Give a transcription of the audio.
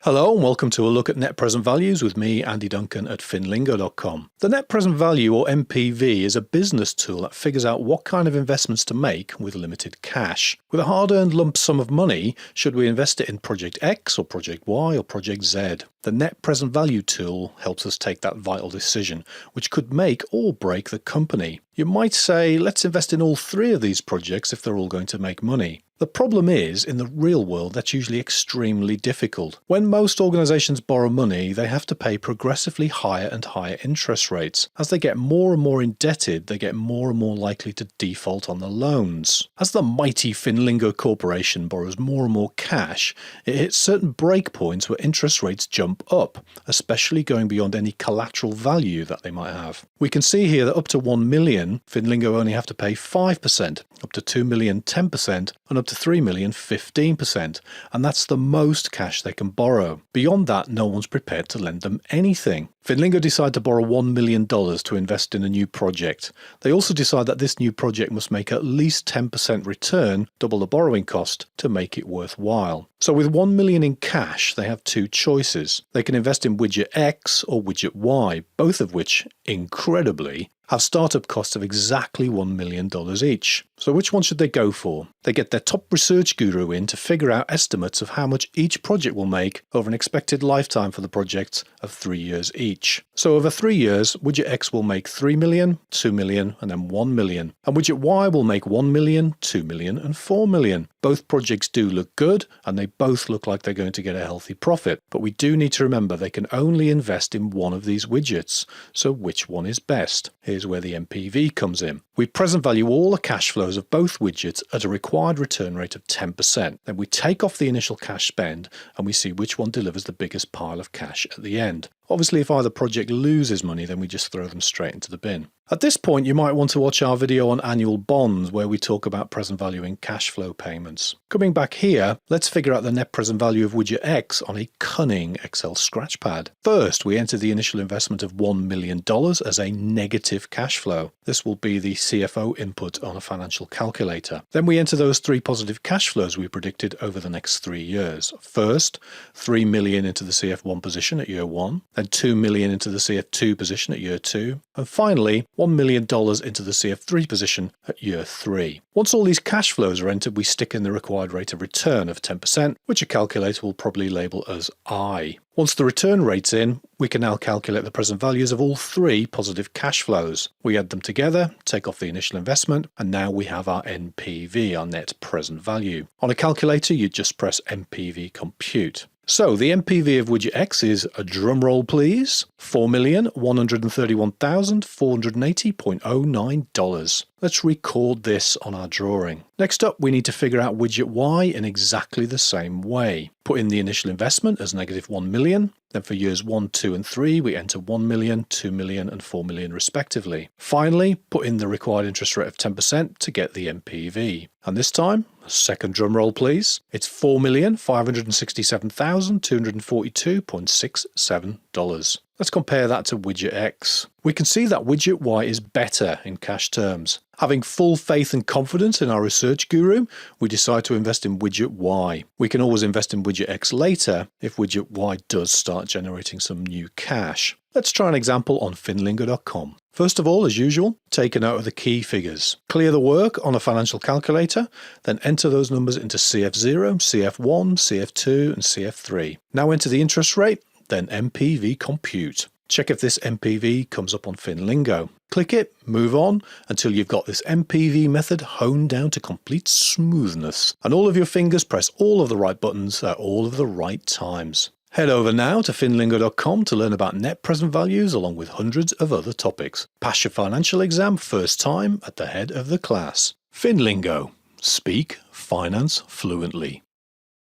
Hello and welcome to a look at net present values with me, Andy Duncan at Finlingo.com. The net present value, or NPV, is a business tool that figures out what kind of investments to make with limited cash. With a hard-earned lump sum of money, should we invest it in Project X or Project Y or Project Z? The net present value tool helps us take that vital decision, which could make or break the company. You might say, let's invest in all three of these projects if they're all going to make money. The problem is, in the real world, that's usually extremely difficult. When most organizations borrow money, they have to pay progressively higher and higher interest rates. As they get more and more indebted, they get more and more likely to default on the loans. As the mighty Finlingo Corporation borrows more and more cash, it hits certain breakpoints where interest rates jump up, especially going beyond any collateral value that they might have. We can see here that up to 1 million, Finlingo only have to pay 5%, up to 2 million 10%, and up to 3 million 15%, and that's the most cash they can borrow. Beyond that, no one's prepared to lend them anything. Finlingo decide to borrow $1 million to invest in a new project. They also decide that this new project must make at least 10% return, double the borrowing cost, to make it worthwhile. So with 1 million in cash, they have two choices. They can invest in widget X or widget Y, both of which, incredibly, have startup costs of exactly $1 million each. So which one should they go for? They get their top research guru in to figure out estimates of how much each project will make over an expected lifetime for the projects of 3 years each. So over 3 years, widget X will make 3 million, 2 million, and then 1 million. And widget Y will make 1 million, 2 million, and 4 million. Both projects do look good, and they both look like they're going to get a healthy profit. But we do need to remember they can only invest in one of these widgets. So which one is best? Here's where the NPV comes in. We present value all the cash flows of both widgets at a required return rate of 10%. Then we take off the initial cash spend and we see which one delivers the biggest pile of cash at the end. Obviously, if either project loses money, then we just throw them straight into the bin. At this point, you might want to watch our video on annual bonds where we talk about present valuing cash flow payments. Coming back here, let's figure out the net present value of widget X on a cunning Excel scratchpad. First, we enter the initial investment of $1 million as a negative cash flow. This will be the CFO input on a financial calculator. Then we enter those three positive cash flows we predicted over the next 3 years. First, 3 million into the CF1 position at year 1. Then 2 million into the CF2 position at year 2, and finally $1 million into the CF3 position at year 3. Once all these cash flows are entered, we stick in the required rate of return of 10%, which a calculator will probably label as I. Once the return rate's in, we can now calculate the present values of all three positive cash flows. We add them together, take off the initial investment, and now we have our NPV, our net present value. On a calculator, you just press NPV compute. So the NPV of widget X is, a drum roll please, $4,131,480.09. Let's record this on our drawing. Next up, we need to figure out widget Y in exactly the same way. Put in the initial investment as negative 1 million. Then for years 1, 2, and 3, we enter 1 million, 2 million, and 4 million respectively. Finally, put in the required interest rate of 10% to get the NPV. And this time, a second drum roll please, it's $4,567,242.67. Let's compare that to widget X. We can see that widget Y is better in cash terms. Having full faith and confidence in our research guru, we decide to invest in widget Y. We can always invest in widget X later if widget Y does start generating some new cash. Let's try an example on Finlingo.com. First of all, as usual, take a note of the key figures. Clear the work on a financial calculator, then enter those numbers into CF0, CF1, CF2, and CF3. Now enter the interest rate, then NPV compute. Check if this NPV comes up on Finlingo. Click it, move on, until you've got this NPV method honed down to complete smoothness. And all of your fingers press all of the right buttons at all of the right times. Head over now to Finlingo.com to learn about net present values along with hundreds of other topics. Pass your financial exam first time at the head of the class. Finlingo. Speak finance fluently.